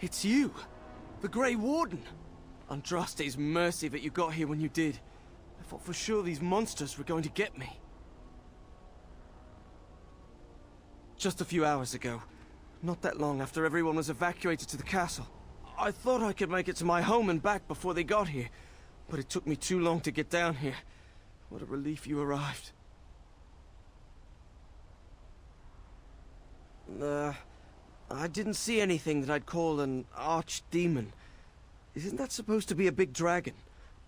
It's you! The Grey Warden! Andraste's mercy that you got here when you did. I thought for sure these monsters were going to get me. Just a few hours ago, not that long after everyone was evacuated to the castle, I thought I could make it to my home and back before they got here, but it took me too long to get down here. What a relief you arrived. I didn't see anything that I'd call an archdemon. Isn't that supposed to be a big dragon?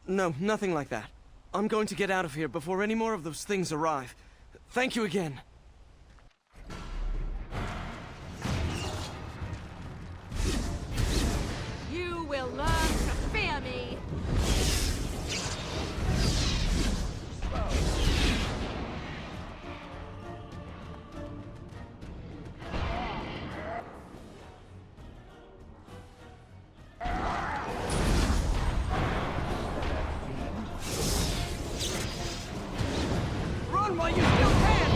No, nothing like that. I'm going to get out of here before any more of those things arrive. Thank you again. You will learn to fear me! Run while you still can!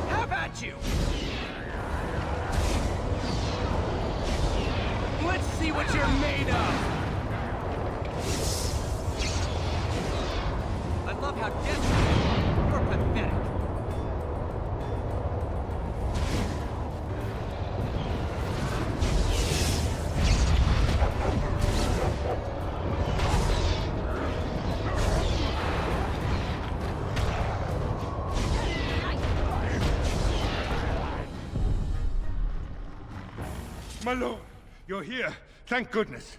Have at you! Let's see what you're made of! I love how desperate you're pathetic. My lord, you're here. Thank goodness.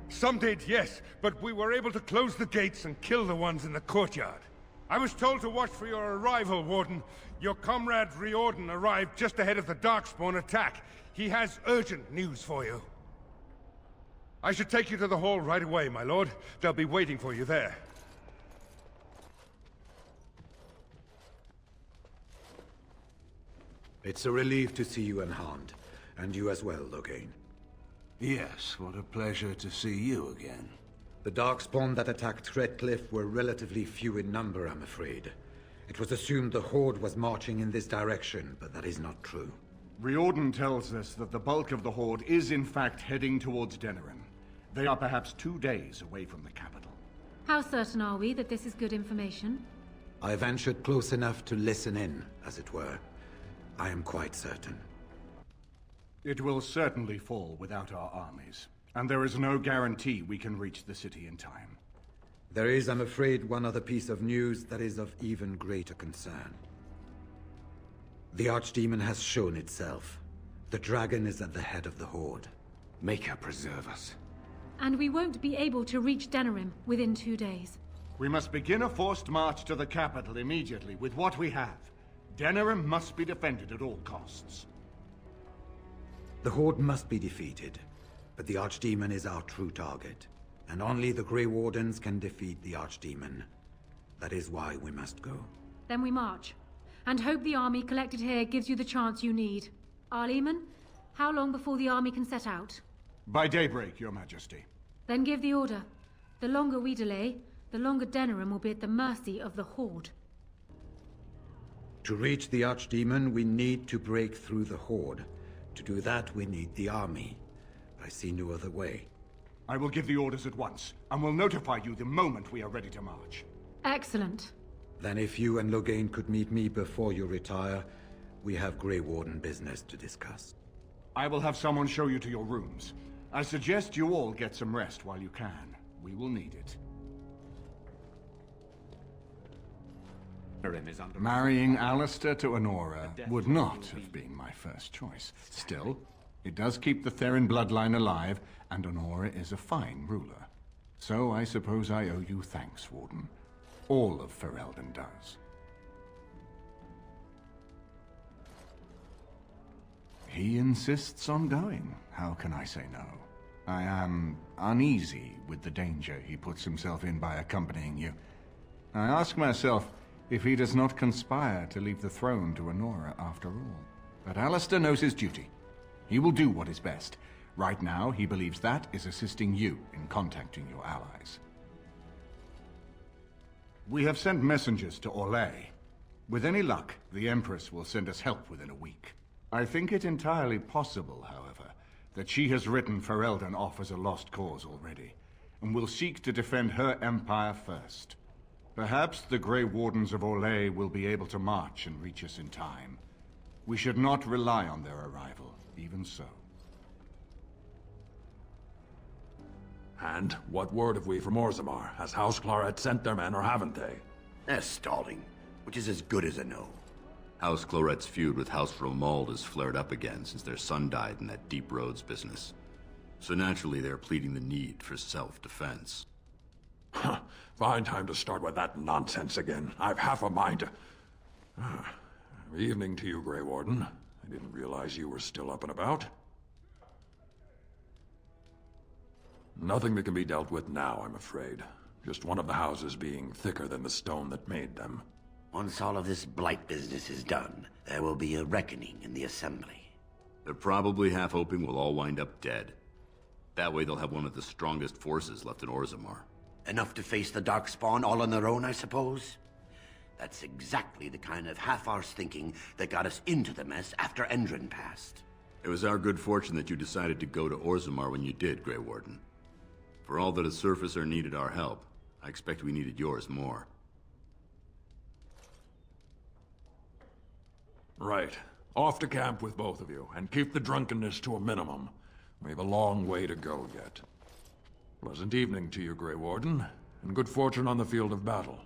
Some did, yes, but we were able to close the gates and kill the ones in the courtyard. I was told to watch for your arrival, Warden. Your comrade Riordan arrived just ahead of the Darkspawn attack. He has urgent news for you. I should take you to the hall right away, my lord. They'll be waiting for you there. It's a relief to see you unharmed. And you as well, Loghain. Yes, what a pleasure to see you again. The Darkspawn that attacked Redcliffe were relatively few in number, I'm afraid. It was assumed the Horde was marching in this direction, but that is not true. Riordan tells us that the bulk of the Horde is in fact heading towards Denerim. They are perhaps 2 days away from the capital. How certain are we that this is good information? I ventured close enough to listen in, as it were. I am quite certain. It will certainly fall without our armies, and there is no guarantee we can reach the city in time. There is, I'm afraid, one other piece of news that is of even greater concern. The Archdemon has shown itself. The dragon is at the head of the Horde. Make her preserve us. And we won't be able to reach Denerim within 2 days. We must begin a forced march to the capital immediately with what we have. Denerim must be defended at all costs. The Horde must be defeated, but the Archdemon is our true target, and only the Grey Wardens can defeat the Archdemon. That is why we must go. Then we march, and hope the army collected here gives you the chance you need. Arleman, how long before the army can set out? By daybreak, Your Majesty. Then give the order. The longer we delay, the longer Denerim will be at the mercy of the Horde. To reach the Archdemon, we need to break through the Horde. To do that, we need the army. I see no other way. I will give the orders at once, and will notify you the moment we are ready to march. Excellent. Then if you and Loghain could meet me before you retire, we have Grey Warden business to discuss. I will have someone show you to your rooms. I suggest you all get some rest while you can. We will need it. Marrying Alistair to Honora would not have been my first choice. Still, it does keep the Therin bloodline alive, and Honora is a fine ruler. So I suppose I owe you thanks, Warden. All of Ferelden does. He insists on going. How can I say no? I am uneasy with the danger he puts himself in by accompanying you. I ask myself if he does not conspire to leave the throne to Honora after all. But Alistair knows his duty. He will do what is best. Right now, he believes that is assisting you in contacting your allies. We have sent messengers to Orlais. With any luck, the Empress will send us help within a week. I think it entirely possible, however, that she has written Ferelden off as a lost cause already, and will seek to defend her empire first. Perhaps the Grey Wardens of Orlais will be able to march and reach us in time. We should not rely on their arrival, even so. And what word have we from Orzammar? Has House Claret sent their men, or haven't they? They're stalling, which is as good as a no. House Claret's feud with House Romald has flared up again since their son died in that Deep Roads business. So naturally they're pleading the need for self-defense. Fine time to start with that nonsense again. I've half a mind to... Evening to you, Grey Warden. I didn't realize you were still up and about. Nothing that can be dealt with now, I'm afraid. Just one of the houses being thicker than the stone that made them. Once all of this blight business is done, there will be a reckoning in the Assembly. They're probably half hoping we'll all wind up dead. That way they'll have one of the strongest forces left in Orzammar. Enough to face the Darkspawn all on their own, I suppose? That's exactly the kind of half-arsed thinking that got us into the mess after Endrin passed. It was our good fortune that you decided to go to Orzammar when you did, Grey Warden. For all that a surfacer needed our help, I expect we needed yours more. Right. Off to camp with both of you, and keep the drunkenness to a minimum. We have a long way to go yet. Pleasant evening to you, Grey Warden, and good fortune on the field of battle.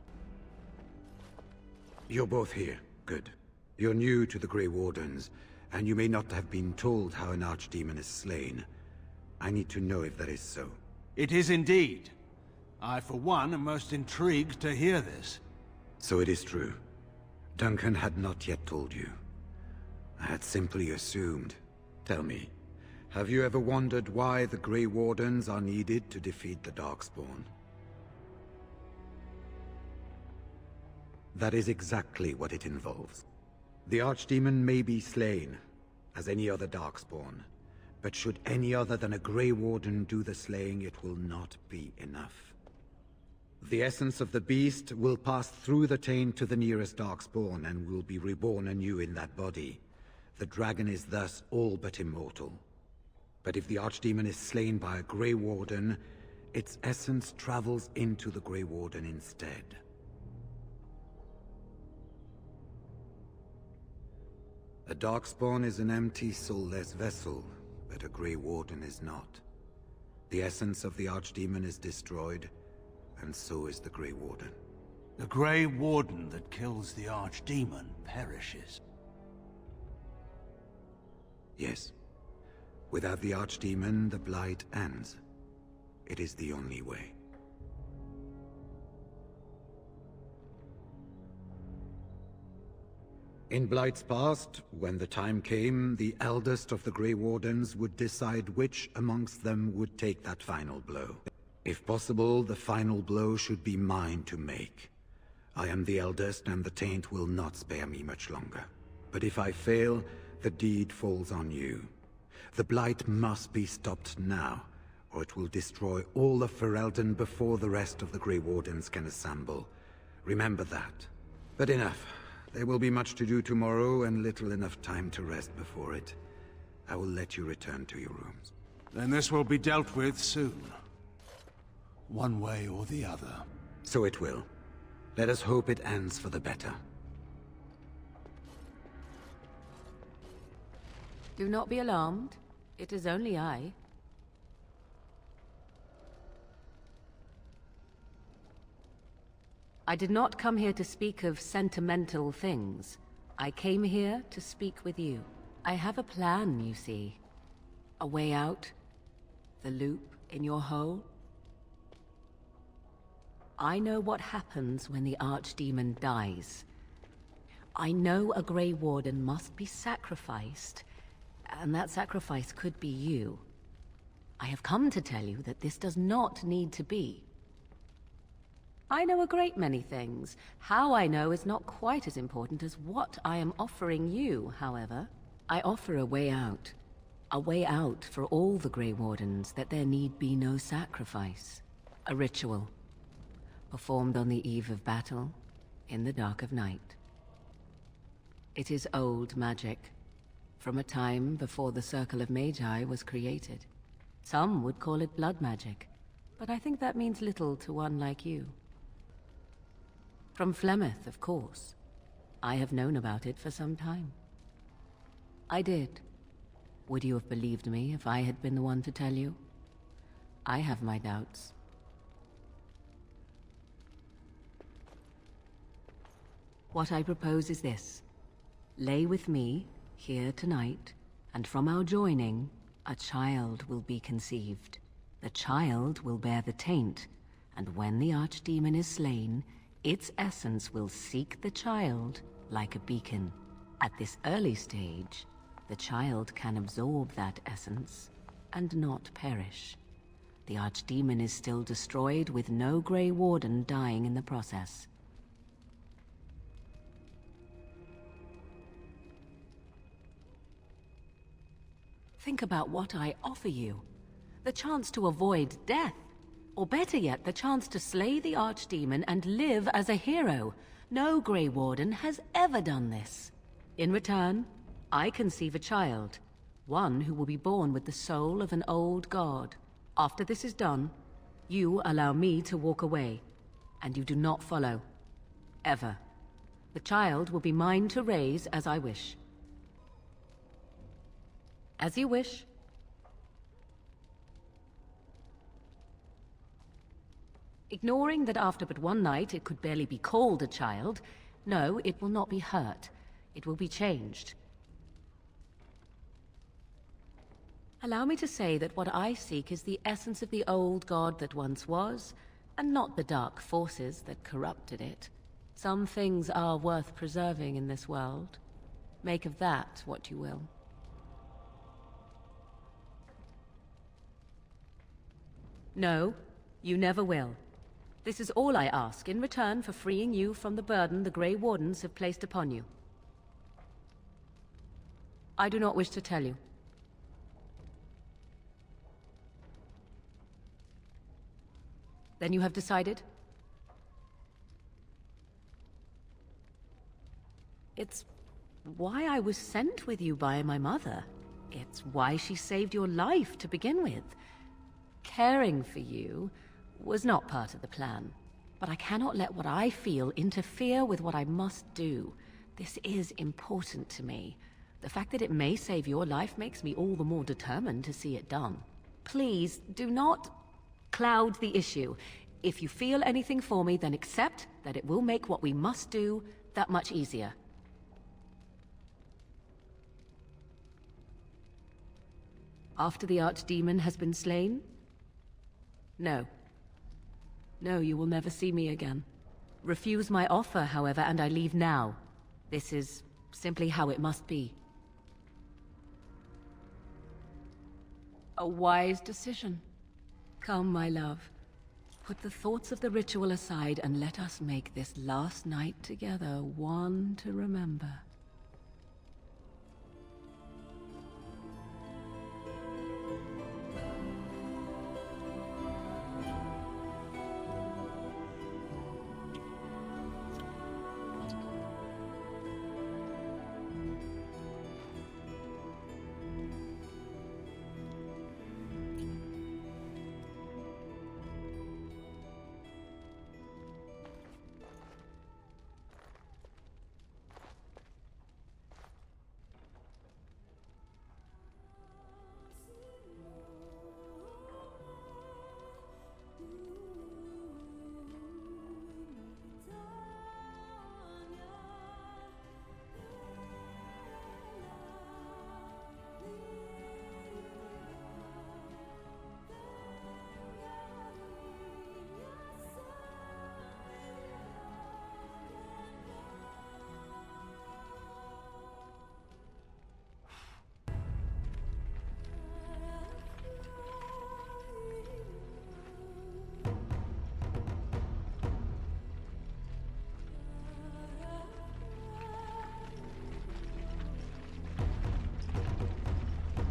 You're both here. Good. You're new to the Grey Wardens, and you may not have been told how an archdemon is slain. I need to know if that is so. It is indeed. I, for one, am most intrigued to hear this. So it is true. Duncan had not yet told you. I had simply assumed. Tell me, have you ever wondered why the Grey Wardens are needed to defeat the Darkspawn? That is exactly what it involves. The Archdemon may be slain, as any other Darkspawn, but should any other than a Grey Warden do the slaying, it will not be enough. The essence of the beast will pass through the taint to the nearest Darkspawn and will be reborn anew in that body. The dragon is thus all but immortal. But if the Archdemon is slain by a Grey Warden, its essence travels into the Grey Warden instead. A Darkspawn is an empty, soulless vessel, but a Grey Warden is not. The essence of the Archdemon is destroyed, and so is the Grey Warden. The Grey Warden that kills the Archdemon perishes. Yes. Without the Archdemon, the Blight ends. It is the only way. In Blight's past, when the time came, the eldest of the Grey Wardens would decide which amongst them would take that final blow. If possible, the final blow should be mine to make. I am the eldest, and the taint will not spare me much longer. But if I fail, the deed falls on you. The Blight must be stopped now, or it will destroy all of Ferelden before the rest of the Grey Wardens can assemble. Remember that. But enough. There will be much to do tomorrow, and little enough time to rest before it. I will let you return to your rooms. Then this will be dealt with soon. One way or the other. So it will. Let us hope it ends for the better. Do not be alarmed. It is only I. I did not come here to speak of sentimental things. I came here to speak with you. I have a plan, you see. A way out. The loop in your hole. I know what happens when the Archdemon dies. I know a Grey Warden must be sacrificed, and that sacrifice could be you. I have come to tell you that this does not need to be. I know a great many things. How I know is not quite as important as what I am offering you, however. I offer a way out. A way out for all the Grey Wardens, that there need be no sacrifice. A ritual. Performed on the eve of battle, in the dark of night. It is old magic, from a time before the Circle of Magi was created. Some would call it blood magic, but I think that means little to one like you. From Flemeth, of course. I have known about it for some time. I did. Would you have believed me if I had been the one to tell you? I have my doubts. What I propose is this. Lay with me, here tonight, and from our joining, a child will be conceived. The child will bear the taint, and when the archdemon is slain, its essence will seek the child like a beacon. At this early stage, the child can absorb that essence and not perish. The archdemon is still destroyed with no Grey Warden dying in the process. Think about what I offer you. The chance to avoid death. Or better yet, the chance to slay the archdemon and live as a hero. No Grey Warden has ever done this. In return, I conceive a child. One who will be born with the soul of an old god. After this is done, you allow me to walk away. And you do not follow. Ever. The child will be mine to raise as I wish. As you wish. Ignoring that after but one night it could barely be called a child, no, it will not be hurt. It will be changed. Allow me to say that what I seek is the essence of the old god that once was, and not the dark forces that corrupted it. Some things are worth preserving in this world. Make of that what you will. No, you never will. This is all I ask in return for freeing you from the burden the Grey Wardens have placed upon you. I do not wish to tell you. Then you have decided? It's why I was sent with you by my mother. It's why she saved your life to begin with. Caring for you was not part of the plan, but I cannot let what I feel interfere with what I must do. This is important to me. The fact that it may save your life makes me all the more determined to see it done. Please, do not cloud the issue. If you feel anything for me, then accept that it will make what we must do that much easier. After the archdemon has been slain? No. No, you will never see me again. Refuse my offer, however, and I leave now. This is simply how it must be. A wise decision. Come, my love. Put the thoughts of the ritual aside and let us make this last night together one to remember.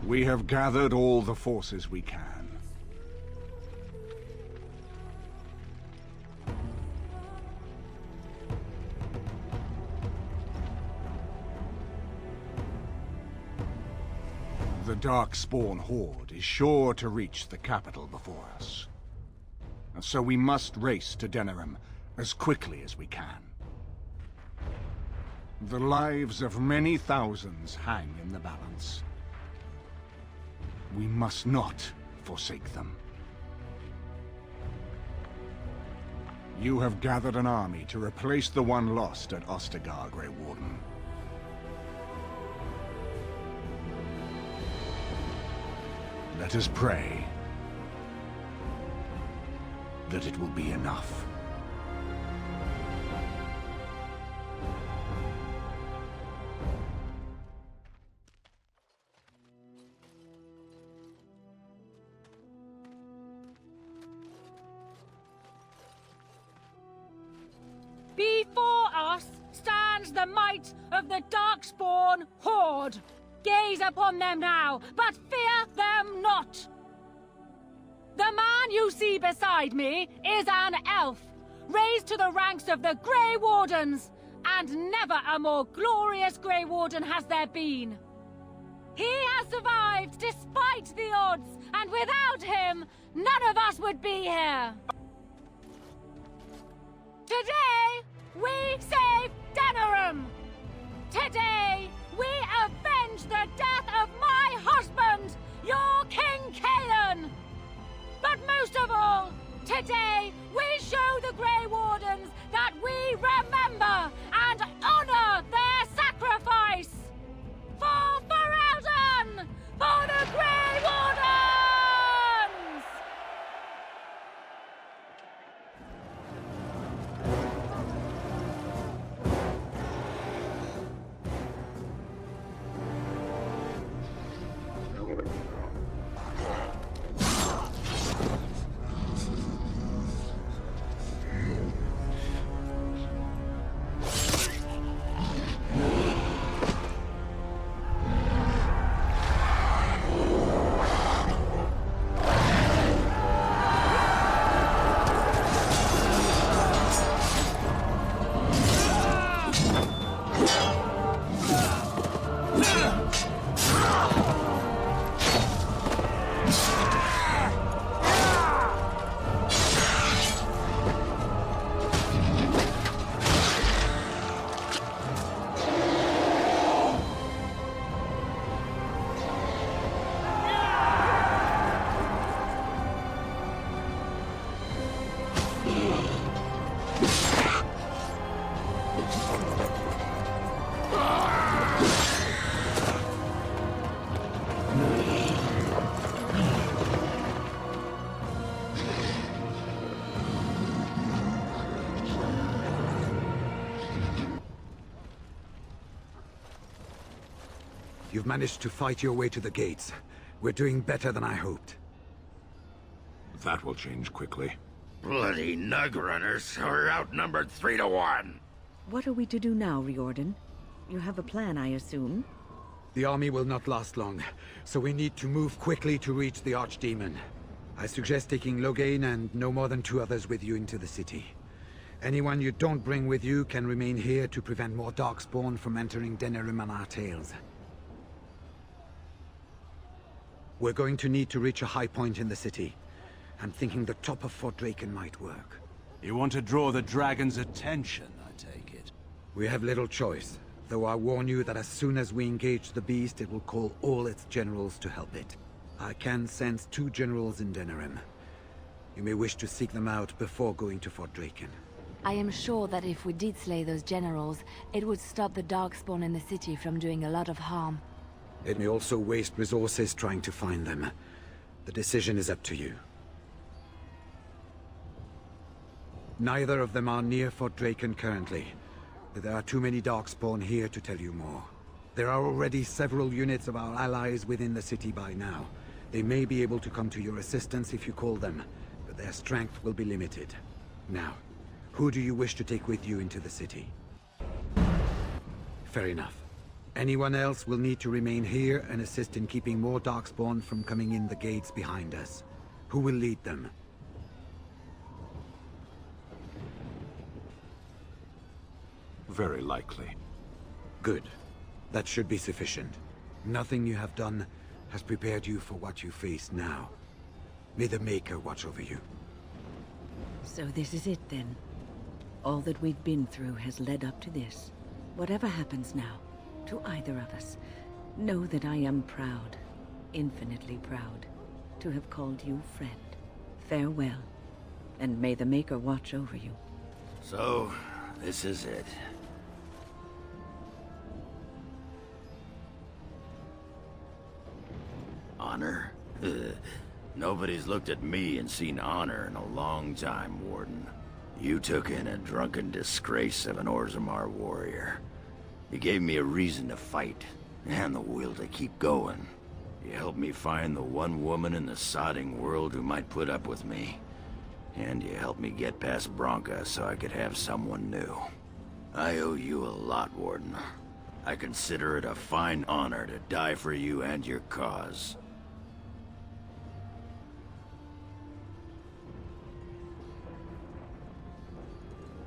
We have gathered all the forces we can. The Darkspawn horde is sure to reach the capital before us. And so we must race to Denerim as quickly as we can. The lives of many thousands hang in the balance. We must not forsake them. You have gathered an army to replace the one lost at Ostagar, Grey Warden. Let us pray that it will be enough. Before us stands the might of the Darkspawn horde. Gaze upon them now, but fear them not. The man you see beside me is an elf, raised to the ranks of the Grey Wardens, and never a more glorious Grey Warden has there been. He has survived despite the odds, and without him, none of us would be here. Today, we save Denerim. Today, we avenge the death of my husband, your King Kaelan. But most of all, today, we show the Grey Wardens that we remember and honor their sacrifice. For Ferelden! For the Grey Wardens! You've managed to fight your way to the gates. We're doing better than I hoped. That will change quickly. Bloody nug runners are outnumbered 3 to 1. What are we to do now, Riordan? You have a plan, I assume? The army will not last long, so we need to move quickly to reach the Archdemon. I suggest taking Loghain and no more than 2 others with you into the city. Anyone you don't bring with you can remain here to prevent more Darkspawn from entering Denerim on our tails. We're going to need to reach a high point in the city. I'm thinking the top of Fort Draken might work. You want to draw the dragon's attention, I take it? We have little choice, though I warn you that as soon as we engage the beast, it will call all its generals to help it. I can sense 2 generals in Denerim. You may wish to seek them out before going to Fort Draken. I am sure that if we did slay those generals, it would stop the Darkspawn in the city from doing a lot of harm. It may also waste resources trying to find them. The decision is up to you. Neither of them are near Fort Draken currently, but there are too many Darkspawn here to tell you more. There are already several units of our allies within the city by now. They may be able to come to your assistance if you call them, but their strength will be limited. Now, who do you wish to take with you into the city? Fair enough. Anyone else will need to remain here and assist in keeping more Darkspawn from coming in the gates behind us. Who will lead them? Very likely. Good. That should be sufficient. Nothing you have done has prepared you for what you face now. May the Maker watch over you. So this is it then. All that we've been through has led up to this. Whatever happens now, to either of us, know that I am proud, infinitely proud, to have called you friend. Farewell, and may the Maker watch over you. So, this is it. Honor? Nobody's looked at me and seen honor in a long time, Warden. You took in a drunken disgrace of an Orzammar warrior. You gave me a reason to fight, and the will to keep going. You helped me find the one woman in the sodding world who might put up with me. And you helped me get past Bronca so I could have someone new. I owe you a lot, Warden. I consider it a fine honor to die for you and your cause.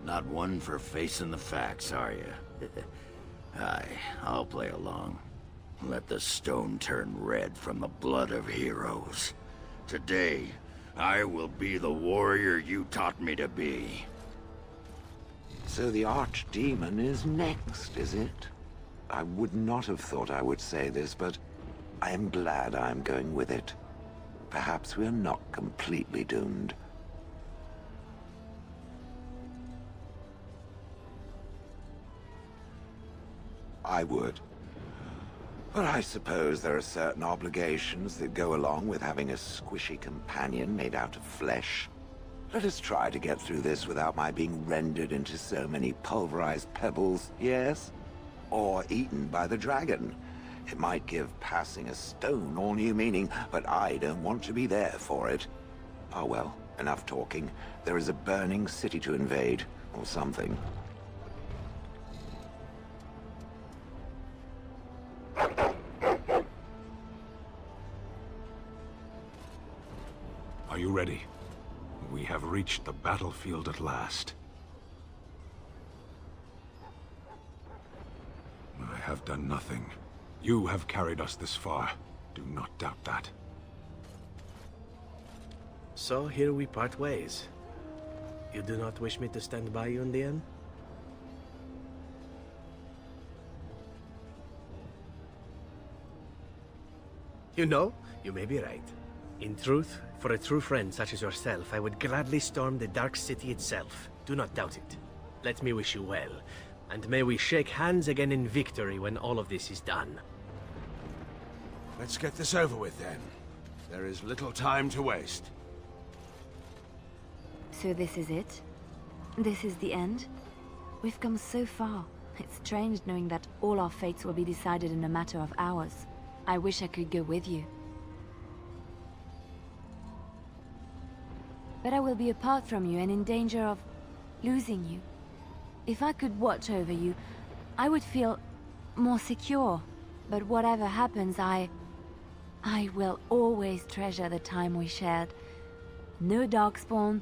Not one for facing the facts, are you? Aye, I'll play along. Let the stone turn red from the blood of heroes. Today, I will be the warrior you taught me to be. So the Archdemon is next, is it? I would not have thought I would say this, but I am glad I am going with it. Perhaps we are not completely doomed. I would. But I suppose there are certain obligations that go along with having a squishy companion made out of flesh. Let us try to get through this without my being rendered into so many pulverized pebbles, yes? Or eaten by the dragon. It might give passing a stone all new meaning, but I don't want to be there for it. Oh well, enough talking. There is a burning city to invade, or something. Are you ready? We have reached the battlefield at last. I have done nothing. You have carried us this far. Do not doubt that. So here we part ways. You do not wish me to stand by you in the end? You know, you may be right. In truth, for a true friend such as yourself, I would gladly storm the Dark City itself. Do not doubt it. Let me wish you well, and may we shake hands again in victory when all of this is done. Let's get this over with then. There is little time to waste. So this is it? This is the end? We've come so far. It's strange knowing that all our fates will be decided in a matter of hours. I wish I could go with you. But I will be apart from you and in danger of losing you. If I could watch over you, I would feel more secure. But whatever happens, I will always treasure the time we shared. No Darkspawn,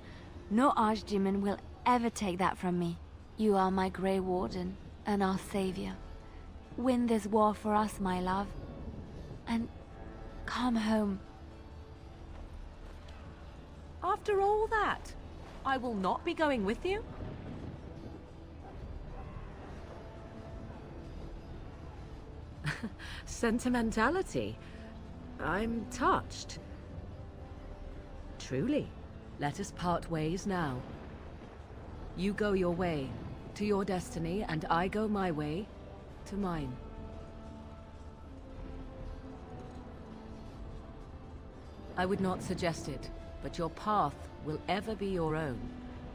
no Archdemon will ever take that from me. You are my Grey Warden and our savior. Win this war for us, my love. And come home. After all that, I will not be going with you? Sentimentality. I'm touched. Truly. Let us part ways now. You go your way, to your destiny, and I go my way, to mine. I would not suggest it, but your path will ever be your own.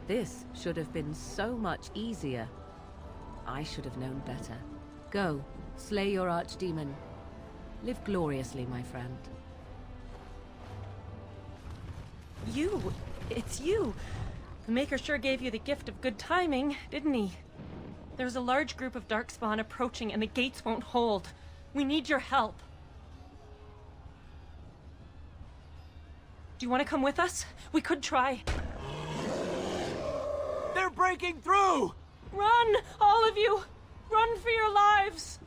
This should have been so much easier. I should have known better. Go, slay your archdemon. Live gloriously, my friend. You! It's you! The Maker sure gave you the gift of good timing, didn't he? There's a large group of Darkspawn approaching and the gates won't hold. We need your help. Do you want to come with us? We could try. They're breaking through! Run! All of you! Run for your lives!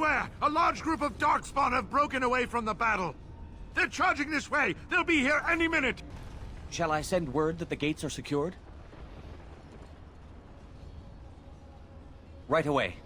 everywhere! A large group of Darkspawn have broken away from the battle. They're charging this way! They'll be here any minute! Shall I send word that the gates are secured? Right away.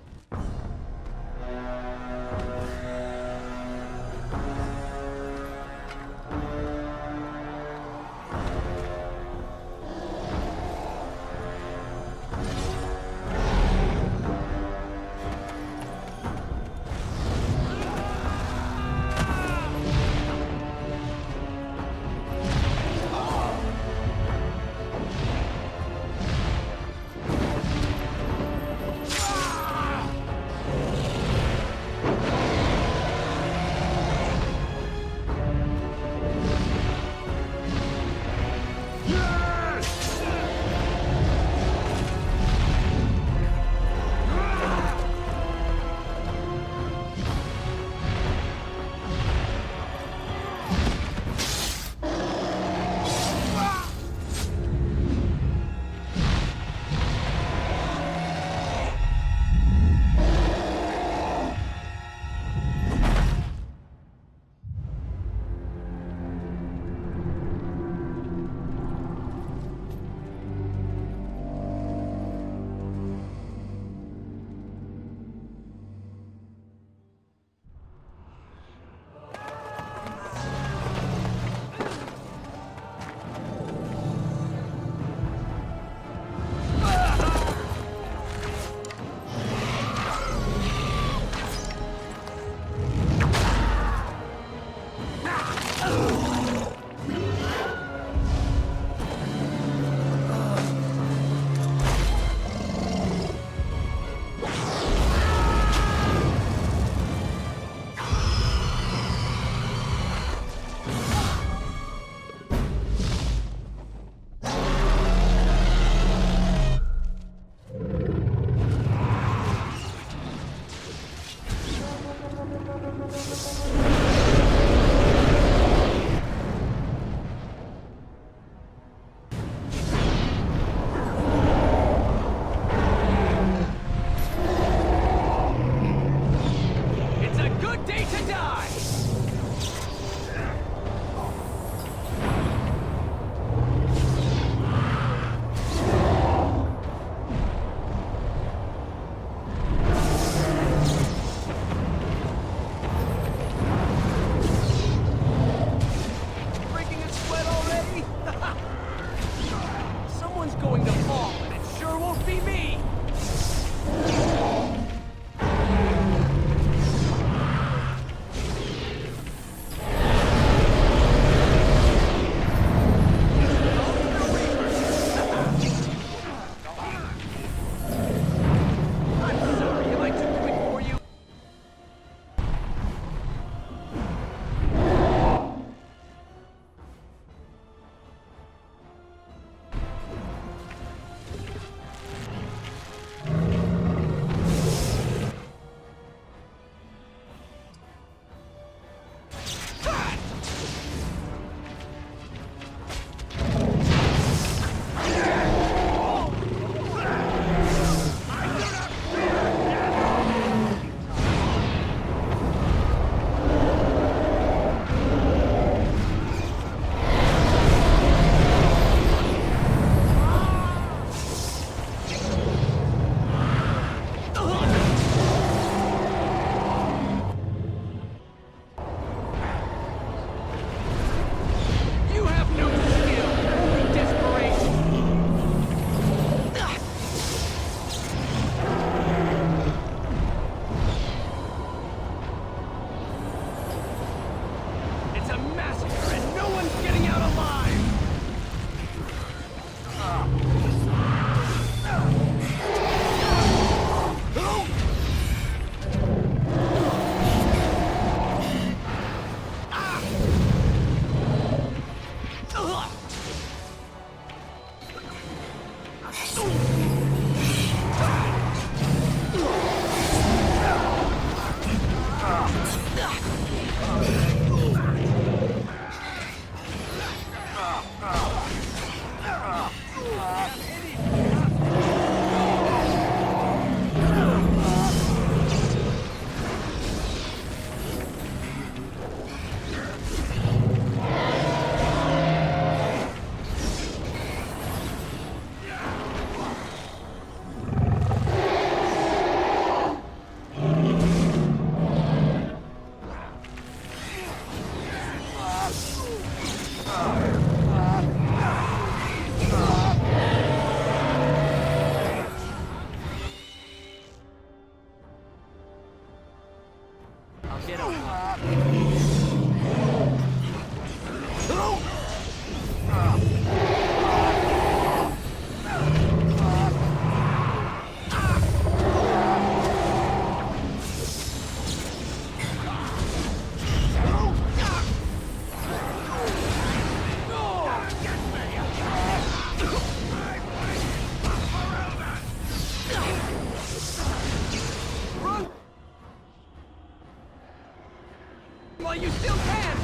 while you still can!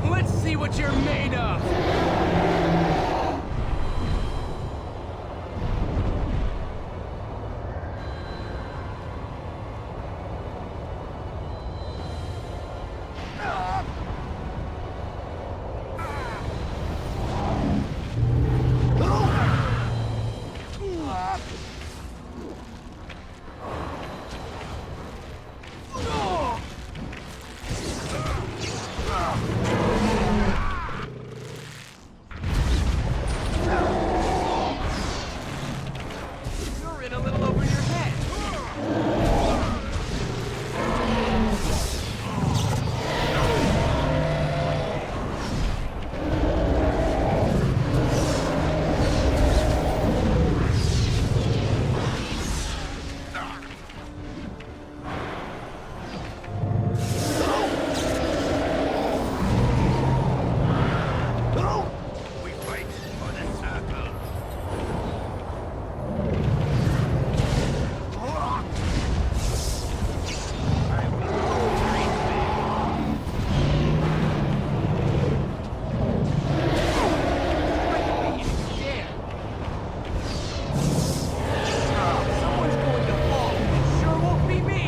Let's see what you're made of! You're in a little over your head. We fight for the circle. Someone's going to fall. It sure won't be me!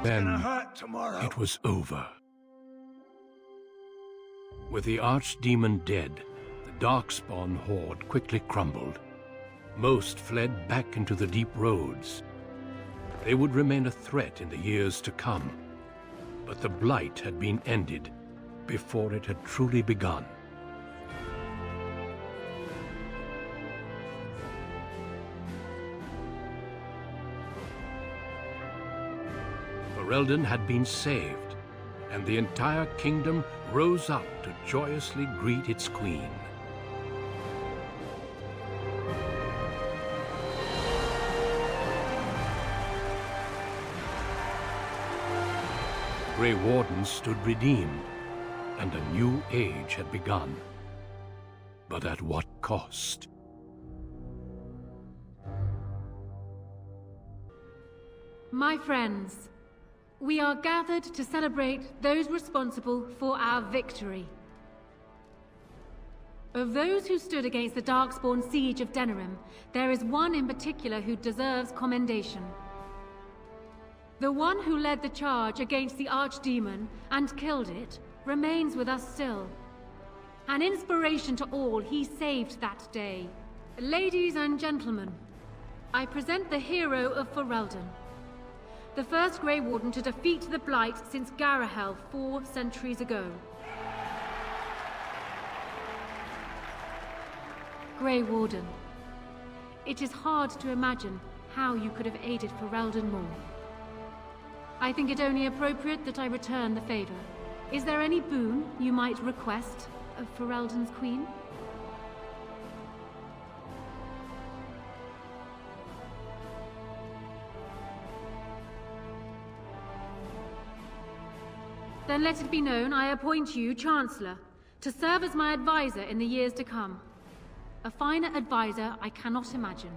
Then it was over. With the Archdemon dead, the Darkspawn horde quickly crumbled. Most fled back into the deep roads. They would remain a threat in the years to come, but the Blight had been ended before it had truly begun. Ferelden had been saved, and the entire kingdom rose up to joyously greet its queen. Grey Wardens stood redeemed, and a new age had begun. But at what cost? My friends, we are gathered to celebrate those responsible for our victory. Of those who stood against the Darkspawn siege of Denerim, there is one in particular who deserves commendation. The one who led the charge against the Archdemon and killed it remains with us still. An inspiration to all, he saved that day. Ladies and gentlemen, I present the hero of Ferelden. The first Grey Warden to defeat the Blight since Garahel 4 centuries ago. Grey Warden, it is hard to imagine how you could have aided Ferelden more. I think it only appropriate that I return the favor. Is there any boon you might request of Ferelden's queen? Then let it be known I appoint you Chancellor, to serve as my advisor in the years to come. A finer advisor I cannot imagine.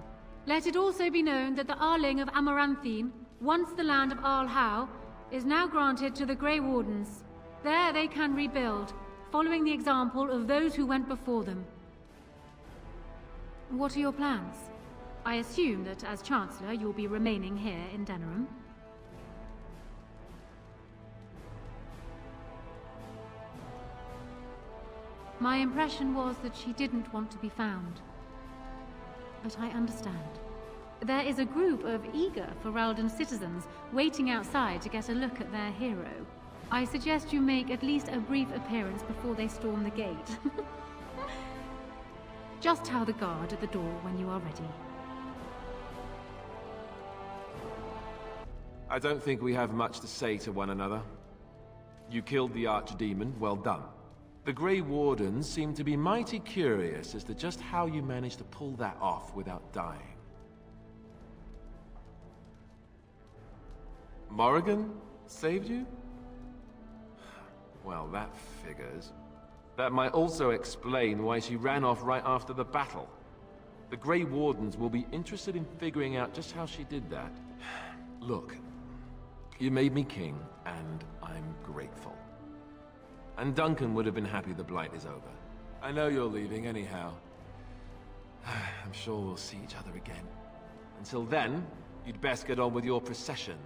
Let it also be known that the Arling of Amaranthine, once the land of Arlhow, is now granted to the Grey Wardens. There they can rebuild, following the example of those who went before them. What are your plans? I assume that as Chancellor you'll be remaining here in Denerim. My impression was that she didn't want to be found. But I understand. There is a group of eager Ferelden citizens waiting outside to get a look at their hero. I suggest you make at least a brief appearance before they storm the gate. Just tell the guard at the door when you are ready. I don't think we have much to say to one another. You killed the Archdemon, well done. The Grey Wardens seem to be mighty curious as to just how you managed to pull that off without dying. Morrigan saved you? Well, that figures. That might also explain why she ran off right after the battle. The Grey Wardens will be interested in figuring out just how she did that. Look, you made me king, and I'm grateful. And Duncan would have been happy the Blight is over. I know you're leaving anyhow. I'm sure we'll see each other again. Until then, you'd best get on with your procession.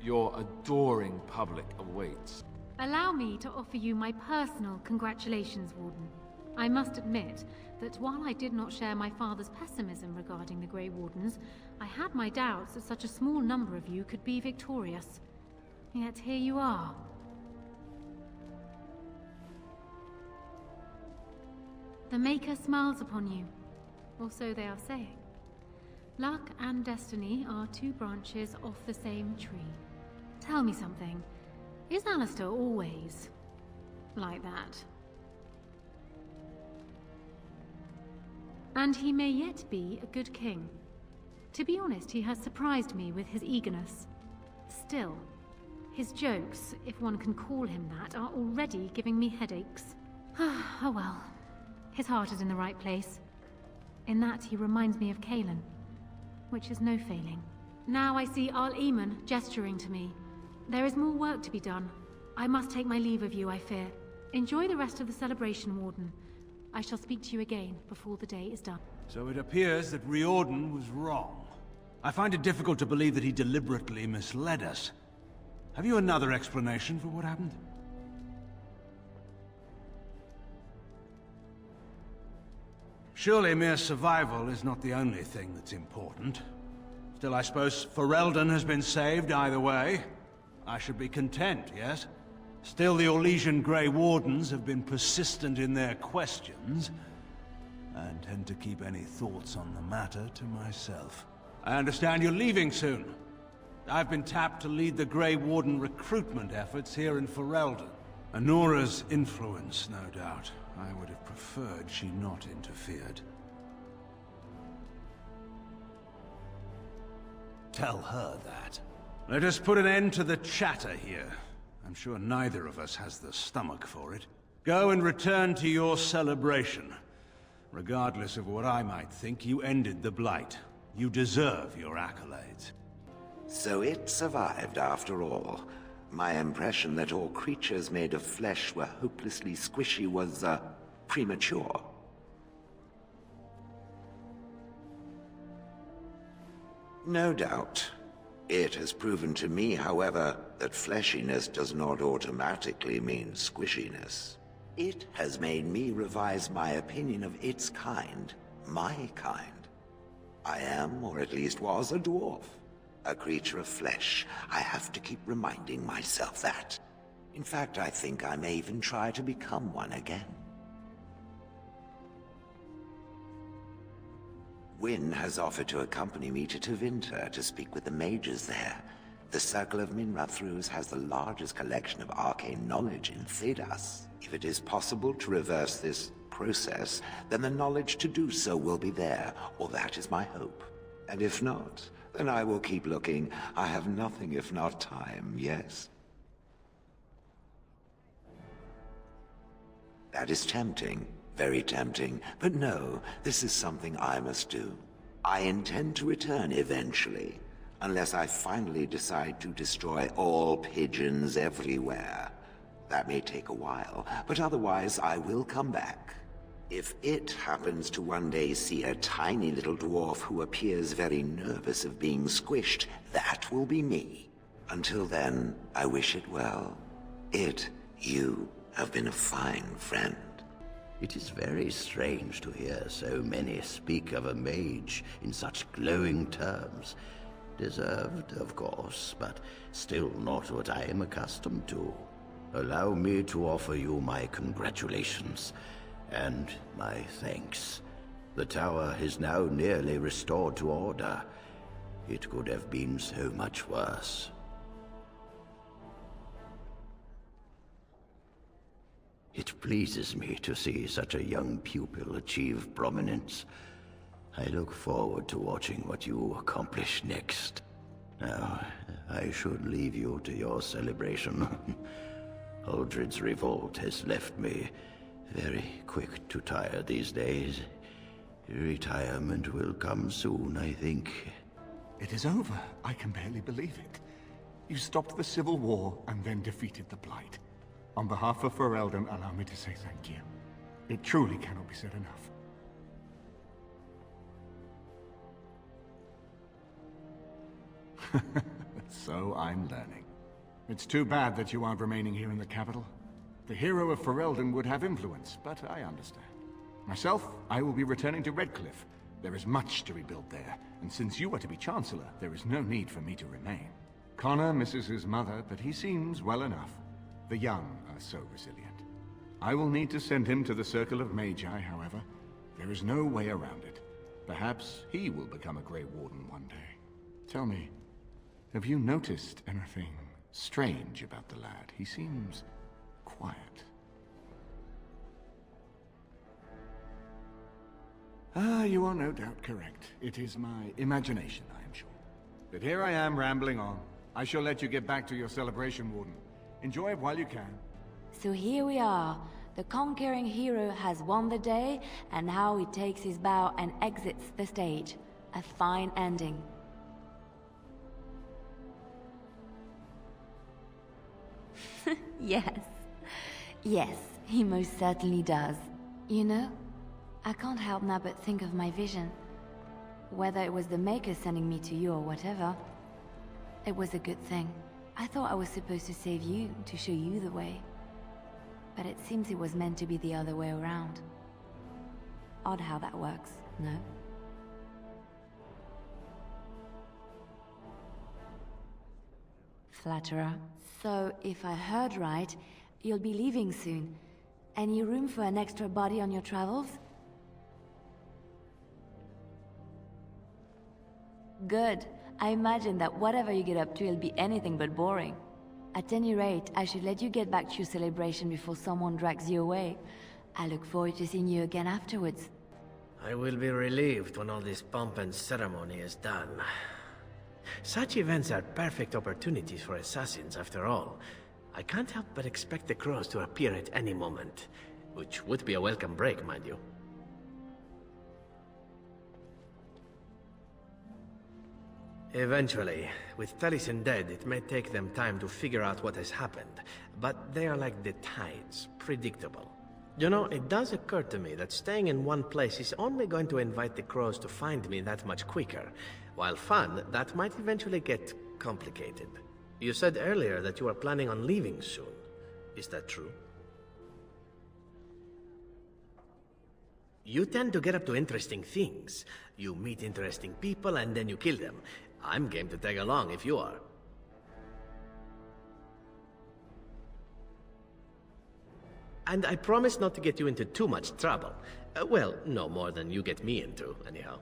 Your adoring public awaits. Allow me to offer you my personal congratulations, Warden. I must admit that while I did not share my father's pessimism regarding the Grey Wardens, I had my doubts that such a small number of you could be victorious. Yet here you are. The Maker smiles upon you, or so they are saying. Luck and destiny are two branches off the same tree. Tell me something. Is Alistair always like that? And he may yet be a good king. To be honest, he has surprised me with his eagerness. Still, his jokes, if one can call him that, are already giving me headaches. Oh well. His heart is in the right place. In that, he reminds me of Cailan, which is no failing. Now I see Arl Eamon gesturing to me. There is more work to be done. I must take my leave of you, I fear. Enjoy the rest of the celebration, Warden. I shall speak to you again before the day is done. So it appears that Riordan was wrong. I find it difficult to believe that he deliberately misled us. Have you another explanation for what happened? Surely mere survival is not the only thing that's important. Still, I suppose Ferelden has been saved either way. I should be content, yes? Still, the Orlesian Grey Wardens have been persistent in their questions. I intend to keep any thoughts on the matter to myself. I understand you're leaving soon. I've been tapped to lead the Grey Warden recruitment efforts here in Ferelden. Anora's influence, no doubt. I would have preferred she not interfered. Tell her that. Let us put an end to the chatter here. I'm sure neither of us has the stomach for it. Go and return to your celebration. Regardless of what I might think, you ended the Blight. You deserve your accolades. So it survived after all. My impression that all creatures made of flesh were hopelessly squishy was, premature. No doubt. It has proven to me, however, that fleshiness does not automatically mean squishiness. It has made me revise my opinion of its kind, my kind. I am, or at least was, a dwarf. A creature of flesh. I have to keep reminding myself that. In fact, I think I may even try to become one again. Wynne has offered to accompany me to Tevinter to speak with the mages there. The Circle of Minrathrus has the largest collection of arcane knowledge in Thedas. If it is possible to reverse this process, then the knowledge to do so will be there, or that is my hope. And if not, then I will keep looking. I have nothing if not time, yes? That is tempting, very tempting, but no, this is something I must do. I intend to return eventually, unless I finally decide to destroy all pigeons everywhere. That may take a while, but otherwise I will come back. If it happens to one day see a tiny little dwarf who appears very nervous of being squished, that will be me. Until then, I wish it well. You have been a fine friend. It is very strange to hear so many speak of a mage in such glowing terms. Deserved, of course, but still not what I am accustomed to. Allow me to offer you my congratulations, and my thanks. The tower is now nearly restored to order. It could have been so much worse. It pleases me to see such a young pupil achieve prominence. I look forward to watching what you accomplish next. Now, I should leave you to your celebration. Uldred's revolt has left me very quick to tire these days. Retirement will come soon, I think. It is over. I can barely believe it. You stopped the Civil War and then defeated the Blight. On behalf of Ferelden, allow me to say thank you. It truly cannot be said enough. So I'm learning. It's too bad that you aren't remaining here in the capital. The hero of Ferelden would have influence, but I understand. Myself, I will be returning to Redcliffe. There is much to rebuild there, and since you are to be Chancellor, there is no need for me to remain. Connor misses his mother, but he seems well enough. The young are so resilient. I will need to send him to the Circle of Magi, however. There is no way around it. Perhaps he will become a Grey Warden one day. Tell me, have you noticed anything strange about the lad? He seems quiet. You are no doubt correct. It is my imagination, I am sure. But here I am rambling on. I shall let you get back to your celebration, Warden. Enjoy it while you can. So here we are. The conquering hero has won the day, and now he takes his bow and exits the stage. A fine ending. Yes. Yes, he most certainly does. You know, I can't help now but think of my vision. Whether it was the Maker sending me to you or whatever, it was a good thing. I thought I was supposed to save you, to show you the way. But it seems it was meant to be the other way around. Odd how that works, no? Flatterer. So, if I heard right, you'll be leaving soon. Any room for an extra body on your travels? Good. I imagine that whatever you get up to will be anything but boring. At any rate, I should let you get back to your celebration before someone drags you away. I look forward to seeing you again afterwards. I will be relieved when all this pomp and ceremony is done. Such events are perfect opportunities for assassins, after all. I can't help but expect the crows to appear at any moment, which would be a welcome break, mind you. Eventually, with Taliesin dead, it may take them time to figure out what has happened, but they are like the tides, predictable. You know, it does occur to me that staying in one place is only going to invite the crows to find me that much quicker. While fun, that might eventually get complicated. You said earlier that you are planning on leaving soon. Is that true? You tend to get up to interesting things. You meet interesting people and then you kill them. I'm game to tag along if you are. And I promise not to get you into too much trouble. Well, no more than you get me into, anyhow.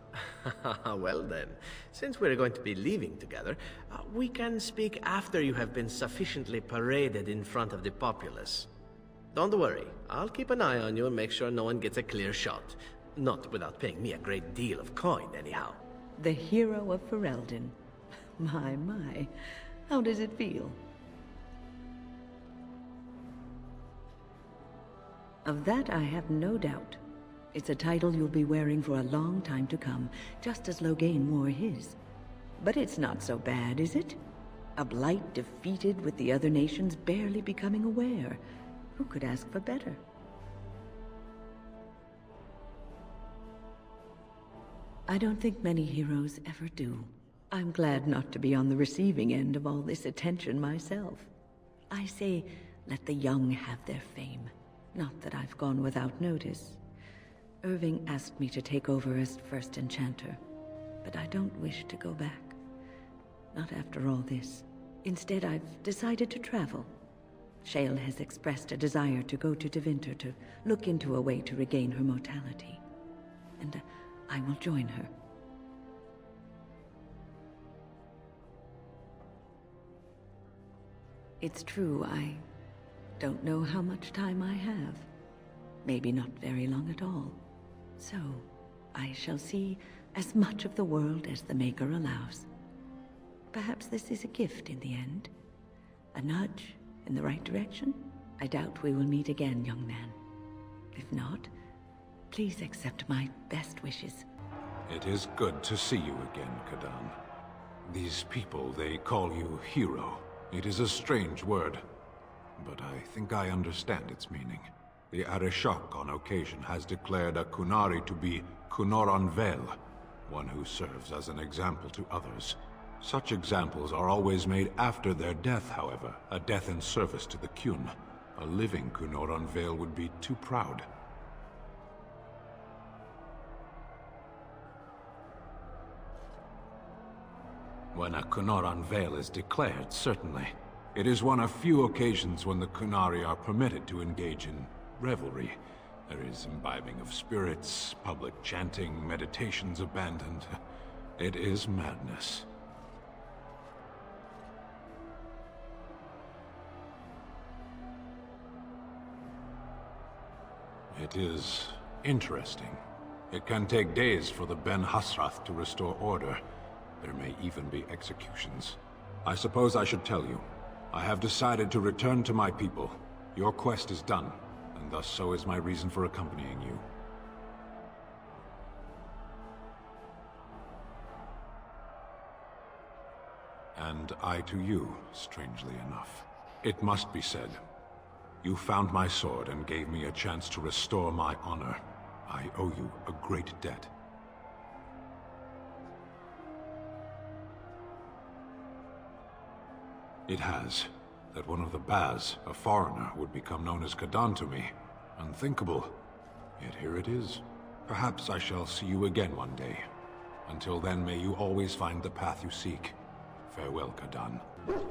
Well then, since we're going to be leaving together, we can speak after you have been sufficiently paraded in front of the populace. Don't worry, I'll keep an eye on you and make sure no one gets a clear shot. Not without paying me a great deal of coin, anyhow. The hero of Ferelden. My. How does it feel? Of that I have no doubt. It's a title you'll be wearing for a long time to come, just as Loghain wore his. But it's not so bad, is it? A blight defeated with the other nations barely becoming aware. Who could ask for better? I don't think many heroes ever do. I'm glad not to be on the receiving end of all this attention myself. I say, let the young have their fame. Not that I've gone without notice. Irving asked me to take over as first enchanter, but I don't wish to go back. Not after all this. Instead, I've decided to travel. Shale has expressed a desire to go to Tevinter to look into a way to regain her mortality. And I will join her. It's true, I don't know how much time I have. Maybe not very long at all. So, I shall see as much of the world as the Maker allows. Perhaps this is a gift in the end. A nudge in the right direction? I doubt we will meet again, young man. If not, please accept my best wishes. It is good to see you again, Kadan. These people, they call you hero. It is a strange word, but I think I understand its meaning. The Arishok on occasion has declared a Kunari to be Kunoran Vel, one who serves as an example to others. Such examples are always made after their death, however, a death in service to the Kyun. A living Kunoran Vel would be too proud. When a Kunoran Vel is declared, certainly. It is one of few occasions when the Kunari are permitted to engage in revelry. There is imbibing of spirits, public chanting, meditations abandoned. It is madness. It is interesting. It can take days for the Ben Hasrath to restore order. There may even be executions. I suppose I should tell you. I have decided to return to my people. Your quest is done, and thus so is my reason for accompanying you. And I to you, strangely enough. It must be said. You found my sword and gave me a chance to restore my honor. I owe you a great debt. It has. That one of the Baz, a foreigner, would become known as Kadan to me. Unthinkable. Yet here it is. Perhaps I shall see you again one day. Until then, may you always find the path you seek. Farewell, Kadan.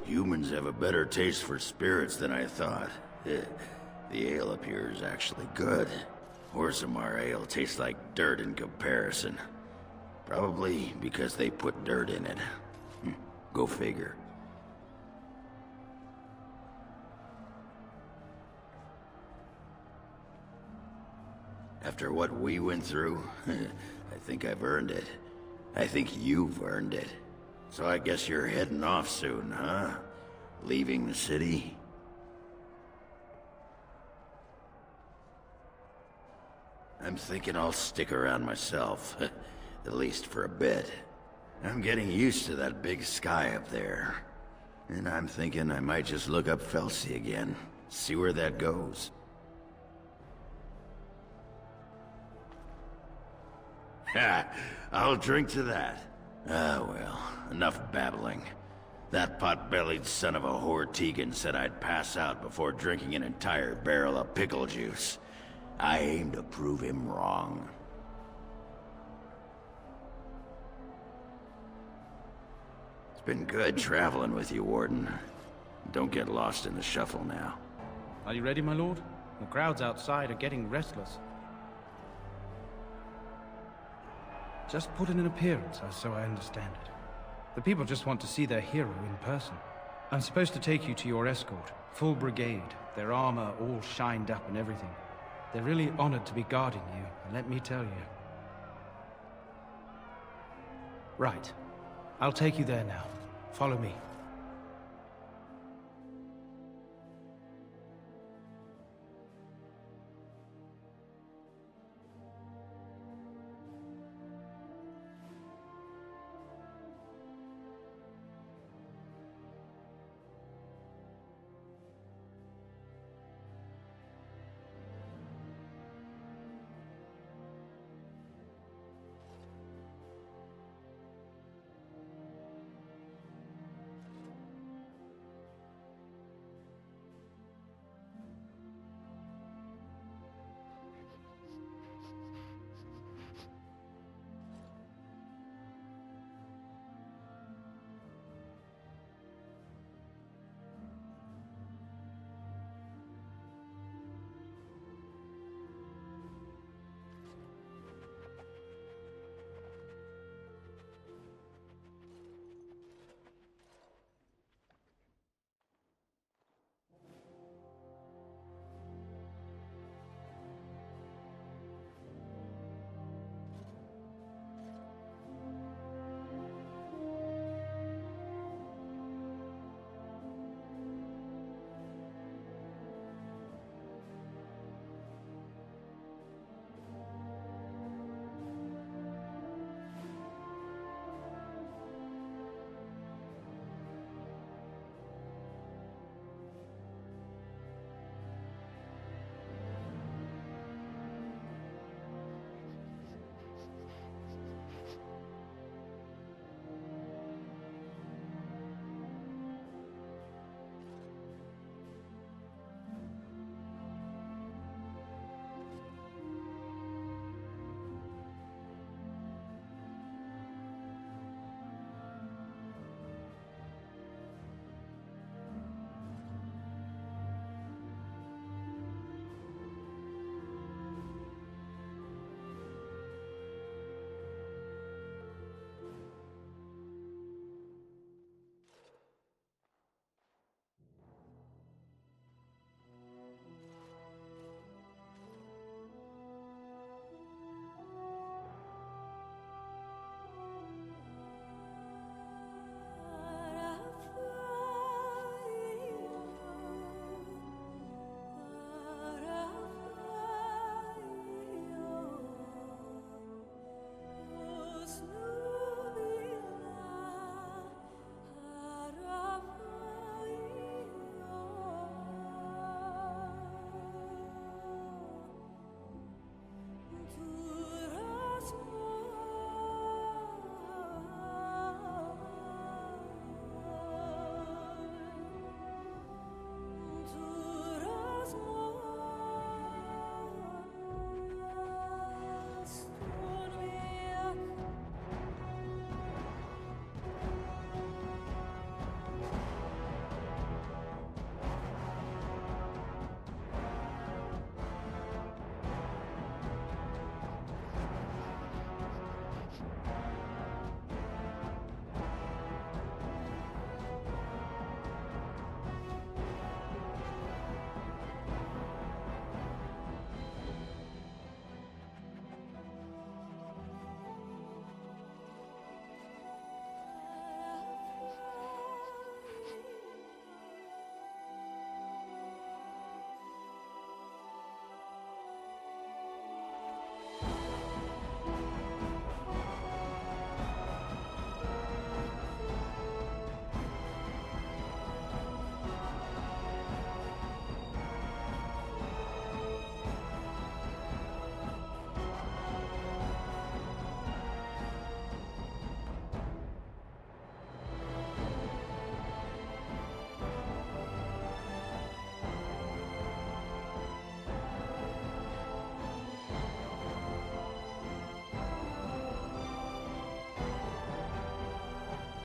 Humans have a better taste for spirits than I thought. The ale up here is actually good. Orzammar ale tastes like dirt in comparison. Probably because they put dirt in it. Go figure. After what we went through, I think I've earned it. I think you've earned it. So I guess you're heading off soon, huh? Leaving the city? I'm thinking I'll stick around myself, at least for a bit. I'm getting used to that big sky up there. And I'm thinking I might just look up Felsi again, see where that goes. Ha! I'll drink to that. Ah, well, enough babbling. That pot-bellied son of a whore Tegan said I'd pass out before drinking an entire barrel of pickle juice. I aim to prove him wrong. It's been good traveling with you, Warden. Don't get lost in the shuffle now. Are you ready, my lord? The crowds outside are getting restless. Just put in an appearance, so I understand it. The people just want to see their hero in person. I'm supposed to take you to your escort. Full brigade, their armor all shined up and everything. They're really honored to be guarding you, and let me tell you. Right. I'll take you there now. Follow me.